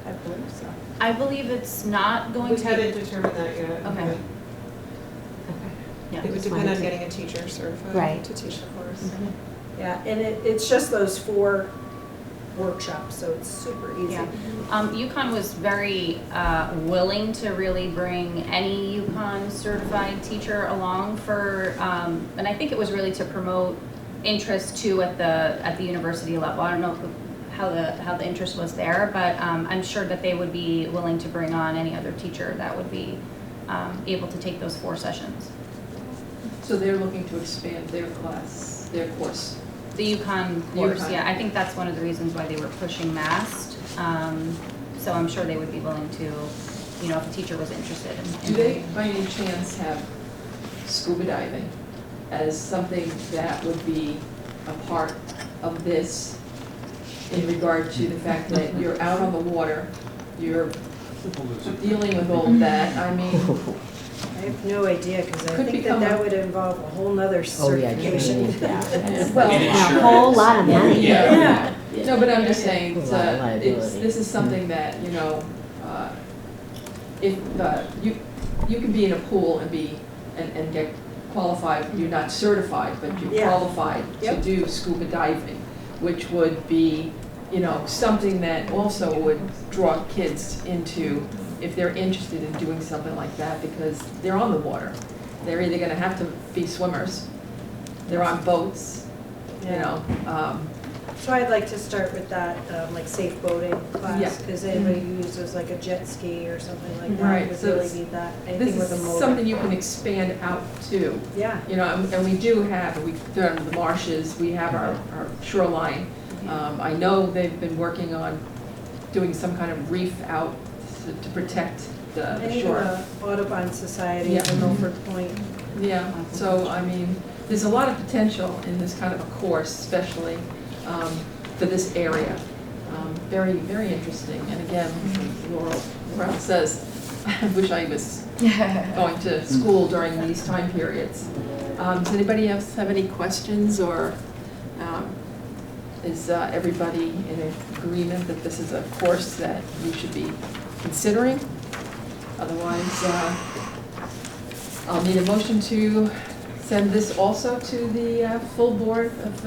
I believe so. I believe it's not going We to be. hadn't determined that yet. Okay. Yeah. It would Just depend wanted on to- getting a teacher certified Right. to teach the course. Yeah, and it's just those 4 workshops, so it's super easy. Yeah. UConn was very willing to really bring any UConn certified teacher along for, and I think it was really to promote interest too at the university level. I don't know how the interest was there, but I'm sure that they would be willing to bring on any other teacher that would be able to take those 4 sessions. So they're looking to expand their class, their course. The UConn course, UConn. yeah, I think that's one of the reasons why they were pushing MAST. So I'm sure they would be willing to, you know, if a teacher was interested in. Do they, by any chance, have scuba diving as something that would be a part of this in regard to the fact that you're out on the water, you're dealing with all of that? I mean, I have no idea, because I Could think become that a- would involve a whole nother Oh, yeah, you certification. need that. well, A whole lot of money. yeah. No, but I'm just saying, A lot of liability. this is something that, you know, if, you can be in a pool and and get qualified, you're not certified, but you're Yeah. qualified to Yep. do scuba diving, which would be, you know, something that also would draw kids into, if they're interested in doing something like that, because they're on the water. They're either gonna have to be swimmers, they're on boats, you know, So I'd like to start with that, like safe boating Yeah. class, because anybody who uses like a jet ski or something like Right, that would so really it's- need that, this anything with a is motor. something you can expand out to. Yeah, You know, and we do have, we've done the marshes, we have our shoreline. I know they've been working on doing some kind of reef out to protect the and even shore. the Audubon Society Yeah. in Milford Point. Yeah, so, I mean, there's a lot of potential in this kind of a course, especially for this area. Very, very interesting, and again, Laurel says, I wish I was going to school during these time periods. Does anybody else have any questions, or is everybody in agreement that this is a course that we should be considering? Otherwise, I'll need a motion to send this also to the full board of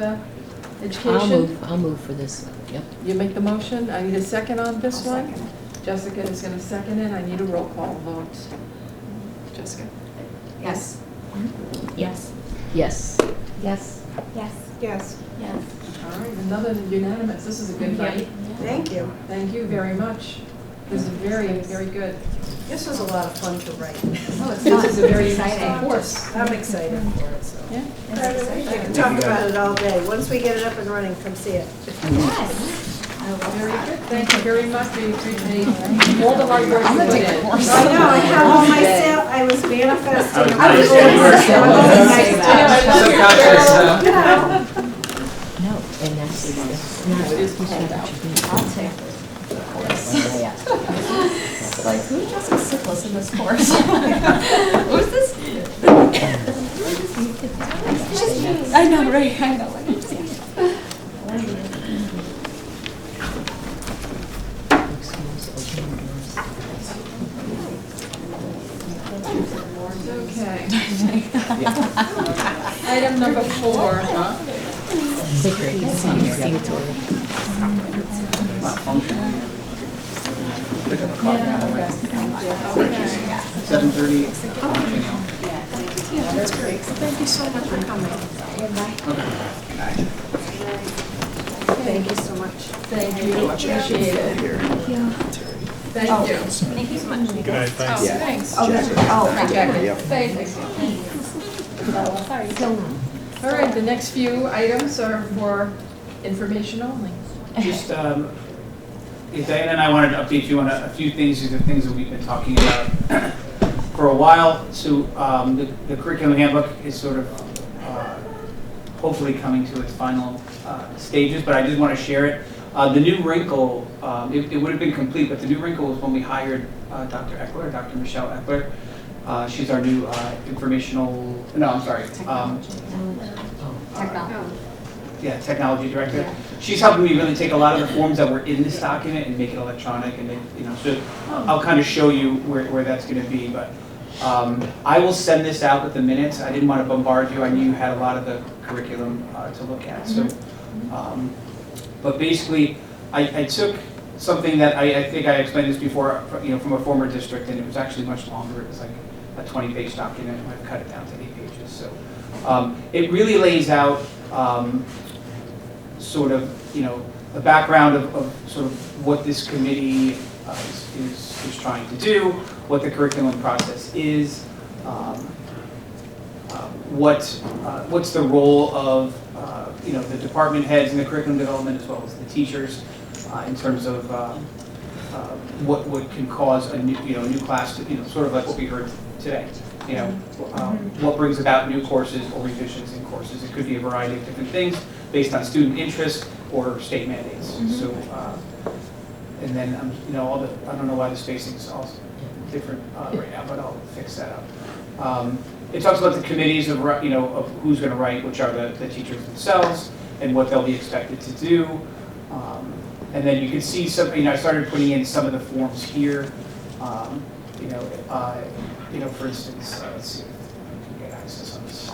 education. I'll move for this, yep. You make the motion, I need a second on this one. Jessica is gonna second it, I need a roll call vote. Jessica? Yes. Yes. Yes. Yes. Yes. Yes. Yes. All right, another unanimous, this is a good night. Thank you. Thank you very much. This is very, very good. This was a lot of fun to write. Oh, it's This is a very exciting. interesting course. I'm excited for it, so. Yeah. I can talk about it all day. Once we get it up and running, come see it. Very good, thank you very much, we appreciate all the hard work you put in. I know, I have all myself, I was manifesting. I was You know. No, and that's not. It is cold out. I'll take this. Yeah. Like, who does a syphilis in this course? Who's this? I know, right, I know. Okay. Item number 4, Seven thirty. That's great. Thank you so much for coming. Thank you so much. thank you, appreciate it. Thank you. Thank you so much. Good night, thanks. Thanks. Jackie. Thanks. All right, the next few items are for information only. Just, Diana and I wanted to update you on a few things, these are things that we've been talking about for a while. So the curriculum handbook is sort of hopefully coming to its final stages, but I did want to share it. The new wrinkle, it would have been complete, but the new wrinkle was when we hired Dr. Eckler, Dr. Michelle Eckler. She's our new technology director. Yeah. She's helping me really take a lot of the forms that were in this document and make it electronic, and so I'll kind of show you where that's going to be. But I will send this out with the minutes. I didn't want to bombard you. I knew you had a lot of the curriculum to look at. So, but basically, I took something that I think I explained this before, from a former district, and it was actually much longer. It was like a 20-page document. I've cut it down to 8 pages. So it really lays out sort of, the background of sort of what this committee is trying to do, what the curriculum process is, what's the role of the department heads in the curriculum development as well as the teachers in terms of what can cause a new class to, sort of like what we heard today. What brings about new courses or revisions in courses. It could be a variety of different things based on student interest or state mandates. So, and then, I don't know why the spacing is all different right now, but I'll fix that up. It talks about the committees of who's going to write, which are the teachers themselves, and what they'll be expected to do. And then you can see some, I started putting in some of the forms here. For instance, let's see if I can get access on this.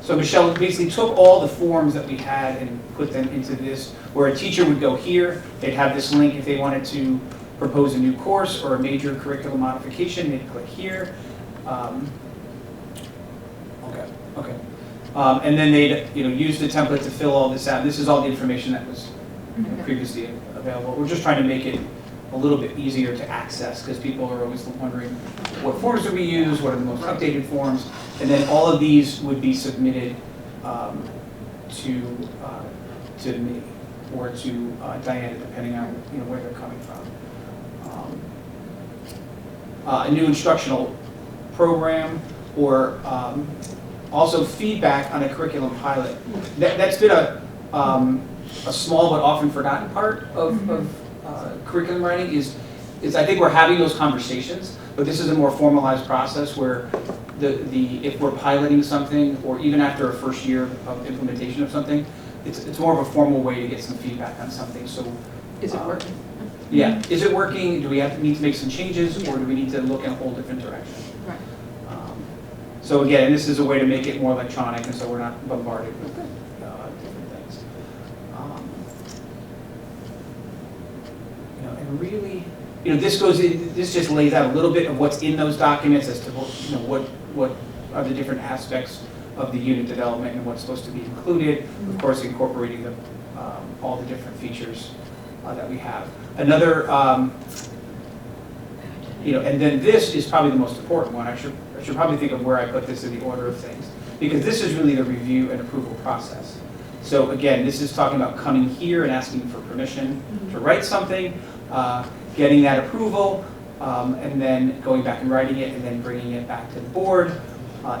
So Michelle basically took all the forms that we had and put them into this, where a teacher would go here, they'd have this link if they wanted to propose a new course or a major curriculum modification, they'd click here. And then they'd use the template to fill all this out. This is all the information that was previously available. We're just trying to make it a little bit easier to access because people are always wondering what forms do we use, what are the most updated forms, and then all of these would be submitted to me or to Diana, depending on where they're coming from. A new instructional program or also feedback on a curriculum pilot. That's been a small but often forgotten part of curriculum writing is I think we're having those conversations, but this is a more formalized process where if we're piloting something or even after a first year of implementation of something, it's more of a formal way to get some feedback on something. So Is it working? Yeah, is it working? Do we need to make some changes, or do we need to look in a whole different direction? Right. So again, this is a way to make it more electronic, and so we're not bombarded with different things. And really, this just lays out a little bit of what's in those documents as to what are the different aspects of the unit development and what's supposed to be included. Of course, incorporating all the different features that we have. Another, and then this is probably the most important one. I should probably think of where I put this in the order of things, because this is really the review and approval process. So again, this is talking about coming here and asking for permission to write something, getting that approval, and then going back and writing it, and then bringing it back to the board,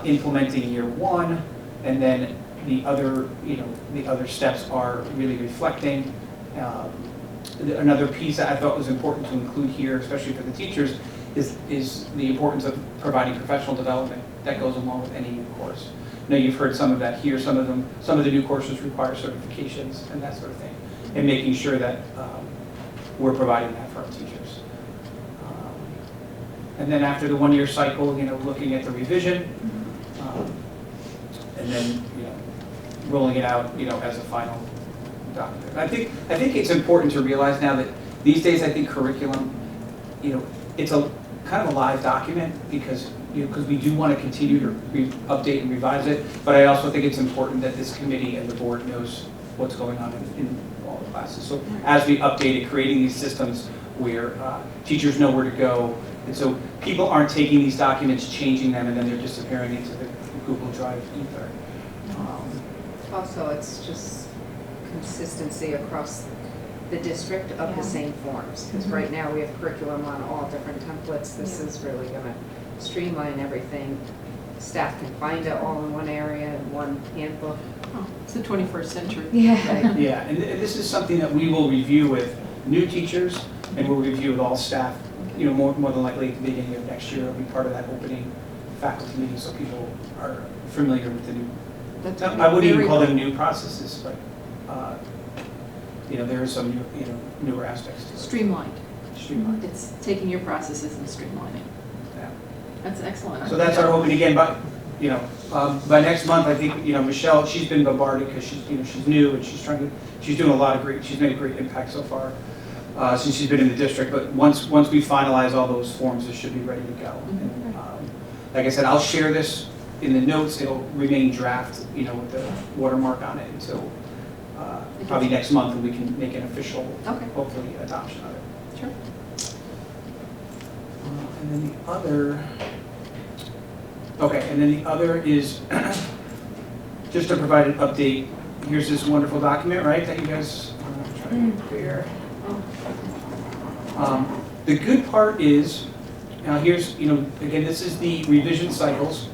implementing year one, and then the other steps are really reflecting. Another piece that I thought was important to include here, especially for the teachers, is the importance of providing professional development that goes along with any new course. Now you've heard some of that here. Some of the new courses require certifications and that sort of thing, and making sure that we're providing that for our teachers. And then after the 1-year cycle, looking at the revision, and then rolling it out, as a final document. I think it's important to realize now that these days, I think curriculum, it's a kind of a live document because we do want to continue to update and revise it. But I also think it's important that this committee and the board knows what's going on in all the classes. So as we update it, creating these systems where teachers know where to go, and so people aren't taking these documents, changing them, and then they're disappearing into the Google Drive ether. Also, it's just consistency across the district of the same forms. Because right now we have curriculum on all different templates. This is really going to streamline everything. Staff can find it all in one area, in one handbook. It's the 21st century. Yeah. Yeah, and this is something that we will review with new teachers, and we'll review with all staff, more than likely at the beginning of next year. It'll be part of that opening faculty meeting, so people are familiar with the new, That's I wouldn't even very call good. them new processes, but, there are some newer aspects to it. Streamlined. Streamlined. It's taking your processes and streamlining. Yeah. That's excellent. So that's our hope, and again, by next month, I think, Michelle, she's been bombarded because she's new and she's doing she's made a great impact so far since she's been in the district, but once we finalize all those forms, it should be ready to go. And, like I said, I'll share this in the notes, it'll remain draft, with the watermark on it until probably next month, and we can make an official, hopefully, adoption of it. Sure. And then the other is, just to provide an update, here's this wonderful document, right, that you guys are trying to prepare. The good part is, now here's, again, this is the revision cycles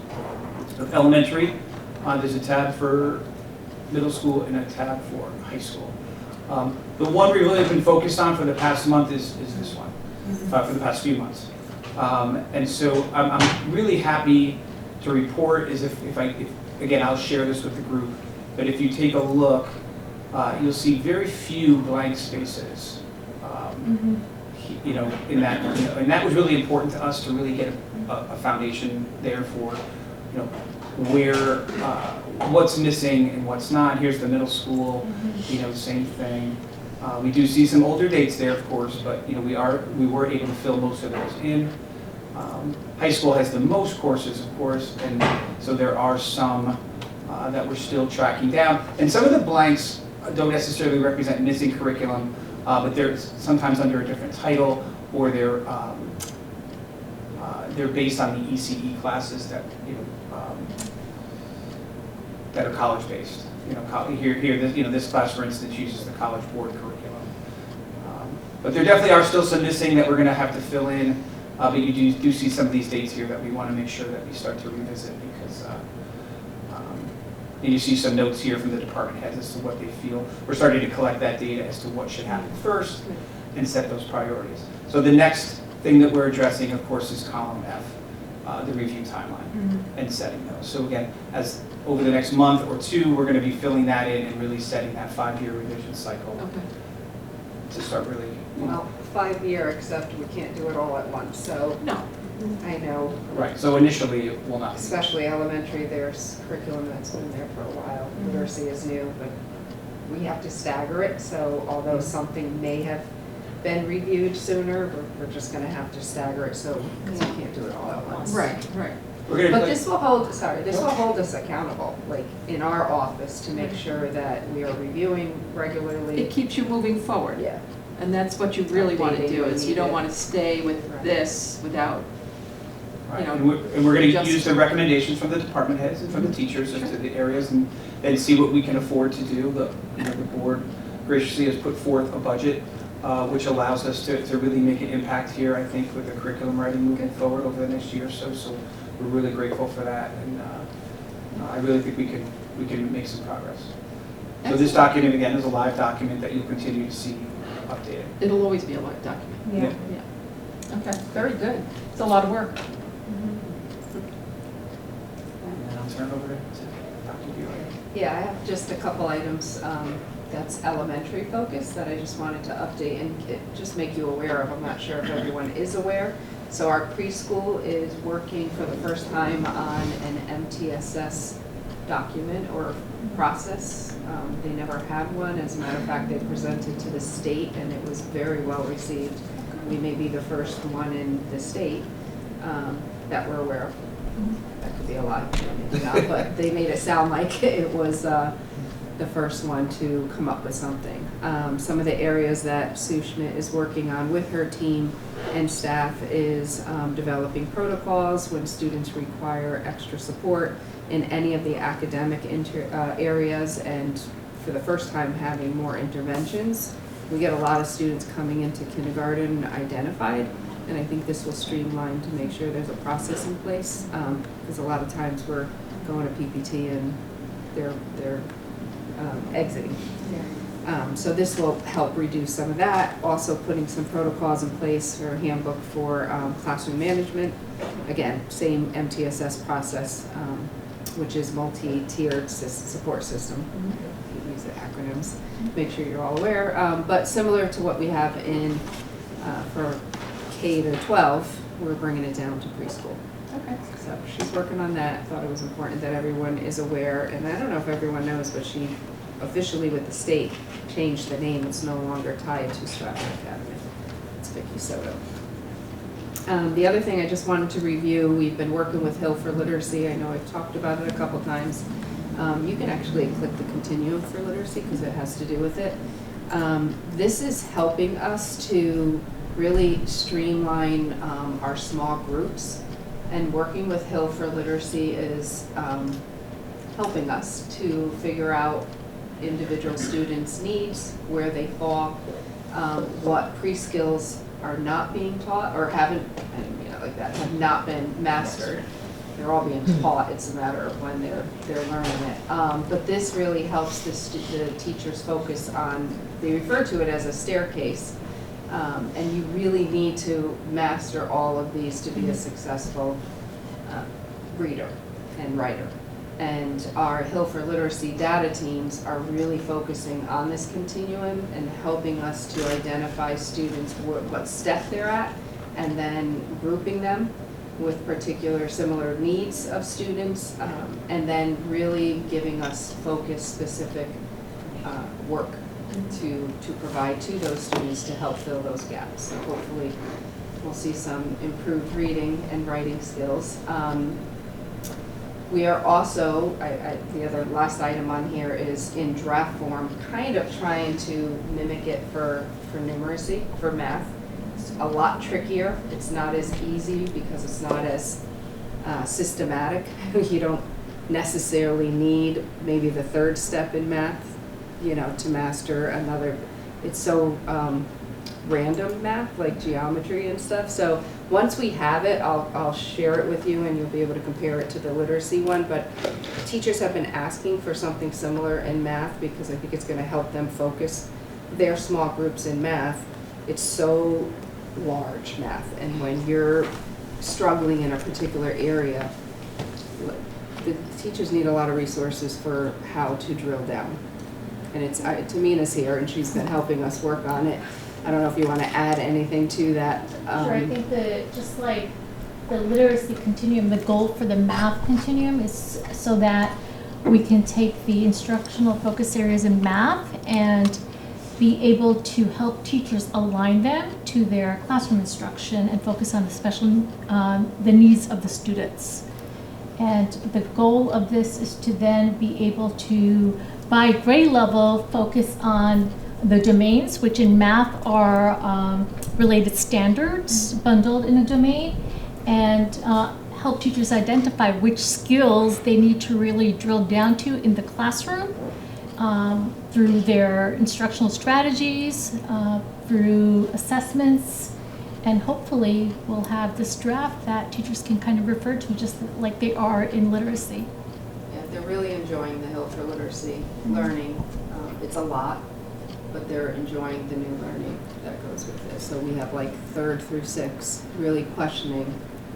of elementary. There's a tab for middle school and a tab for high school. The one we really have been focused on for the past month is this one, for the past few months. And so I'm really happy to report is if again, I'll share this with the group, but if you take a look, you'll see very few blank spaces. In that, and that was really important to us to really get a foundation there for, where, what's missing and what's not. Here's the middle school, same thing. We do see some older dates there, of course, but we were able to fill most of those in. High school has the most courses, of course, and so there are some that we're still tracking down. And some of the blanks don't necessarily represent missing curriculum, but they're sometimes under a different title, or they're based on the ECE classes that that are college-based. This class, for instance, uses the College Board curriculum. But there definitely are still some missing that we're going to have to fill in. But you do see some of these dates here that we want to make sure that we start to revisit because, and you see some notes here from the department heads as to what they feel. We're starting to collect that data as to what should happen first and set those priorities. So the next thing that we're addressing, of course, is column F, the review timeline and setting those. So again, as over the next month or two, we're going to be filling that in and really setting that 5-year revision cycle to start really. Well, 5-year, except we can't do it all at once, so. No. I know. Right, so initially it will not. Especially elementary, there's curriculum that's been there for a while. Literacy is new, but we have to stagger it, so although something may have been reviewed sooner, we're just gonna have to stagger it, so, because we can't do it all at once. Right. But this will hold us accountable, like, in our office, to make sure that we are reviewing regularly. It keeps you moving forward. Yeah. And that's what you really want to Updating do, when is you don't needed. want to stay with this without, Right, and we're going to just- use the recommendations from the department heads and from the teachers as to the areas and see what we can afford to do. The board graciously has put forth a budget which allows us to really make an impact here, I think, with the curriculum writing moving forward over the next year or so. So we're really grateful for that, and I really think we can make some progress. So this document, again, is a live document that you'll continue to see updated. it'll always be a live document. Yeah. Okay, very good. It's a lot of work. And then I'll turn it over to Dr. Bueller. Yeah, I have just a couple items that's elementary focused that I just wanted to update and just make you aware of. I'm not sure if everyone is aware. So our preschool is working for the first time on an MTSS document or process. They never had one. As a matter of fact, they presented to the state and it was very well received. We may be the first one in the state that we're aware of. That could be a lie, maybe not, but they made it sound like it was the first one to come up with something. Some of the areas that Sue Schmidt is working on with her team and staff is developing protocols when students require extra support in any of the academic areas, and for the first time having more interventions. We get a lot of students coming into kindergarten identified, and I think this will streamline to make sure there's a process in place, because a lot of times we're going to PPT and they're exiting. So this will help reduce some of that. Also putting some protocols in place for a handbook for classroom management. Again, same MTSS process, which is multi-tiered support system. You use the acronyms, make sure you're all aware. But similar to what we have in for K to 12, we're bringing it down to preschool. Okay. So she's working on that. I thought it was important that everyone is aware, and I don't know if everyone knows, but she officially with the state changed the name. It's no longer tied to Stratford Academy. It's Vicki Soto. The other thing I just wanted to review, we've been working with Hill for Literacy. I know I've talked about it a couple times. You can actually click the continuum for literacy because it has to do with it. This is helping us to really streamline our small groups, and working with Hill for Literacy is helping us to figure out individual students' needs, where they fall, what pre-skills are not being taught or haven't, like that, have not been mastered. They're all being taught, it's a matter of when they're learning it. But this really helps the teachers focus on, they refer to it as a staircase, and you really need to master all of these to be a successful reader and writer. And our Hill for Literacy data teams are really focusing on this continuum and helping us to identify students what step they're at, and then grouping them with particular similar needs of students, and then really giving us focused, specific work to provide to those students to help fill those gaps. So hopefully we'll see some improved reading and writing skills. We are also, the other last item on here is in draft form, kind of trying to mimic it for numeracy, for math. It's a lot trickier. It's not as easy because it's not as systematic. You don't necessarily need maybe the third step in math, to master another. It's so random math, like geometry and stuff. So once we have it, I'll share it with you and you'll be able to compare it to the literacy one. But teachers have been asking for something similar in math because I think it's going to help them focus their small groups in math. It's so large, math, and when you're struggling in a particular area, the teachers need a lot of resources for how to drill down. And it's Tamina's here, and she's been helping us work on it. I don't know if you want to add anything to that. Sure, I think just like the literacy continuum, the goal for the math continuum is so that we can take the instructional focus areas in math and be able to help teachers align them to their classroom instruction and focus on the needs of the students. And the goal of this is to then be able to, by grade level, focus on the domains, which in math are related standards bundled in a domain, and help teachers identify which skills they need to really drill down to in the classroom through their instructional strategies, through assessments, and hopefully we'll have this draft that teachers can kind of refer to just like they are in literacy. Yeah, they're really enjoying the Hill for Literacy learning. It's a lot, but they're enjoying the new learning that goes with this. So we have like 3rd through 6th really questioning,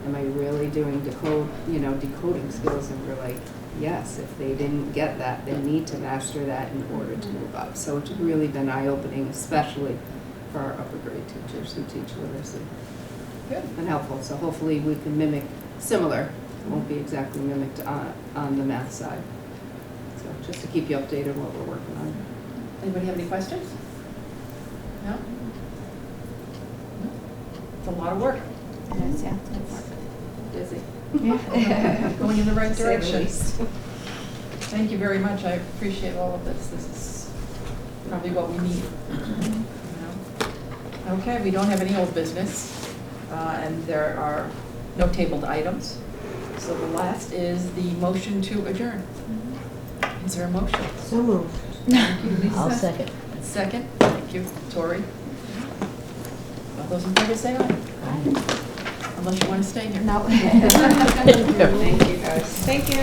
am I really doing decoding skills? And we're like, yes, if they didn't get that, they need to master that in order to move up. So it's really been eye-opening, especially for our upper grade teachers who teach literacy. Good. And helpful. So hopefully we can mimic similar. It won't be exactly mimicked on the math side. So just to keep you updated on what we're working on. Anybody have any questions? No? No? It's a lot of work. Yes, yeah, Busy. Yeah. Going in the right Say the direction. least. Thank you very much. I appreciate all of this. This is probably what we need. Okay, we don't have any old business, and there are no tabled items. So the last is the motion to adjourn. Is there a motion? So moved. Thank you, Lisa. I'll second. Second. Thank you, Tori. All those in favor say aye. Unless you want to stay here. No. Thank you, guys. Thank you.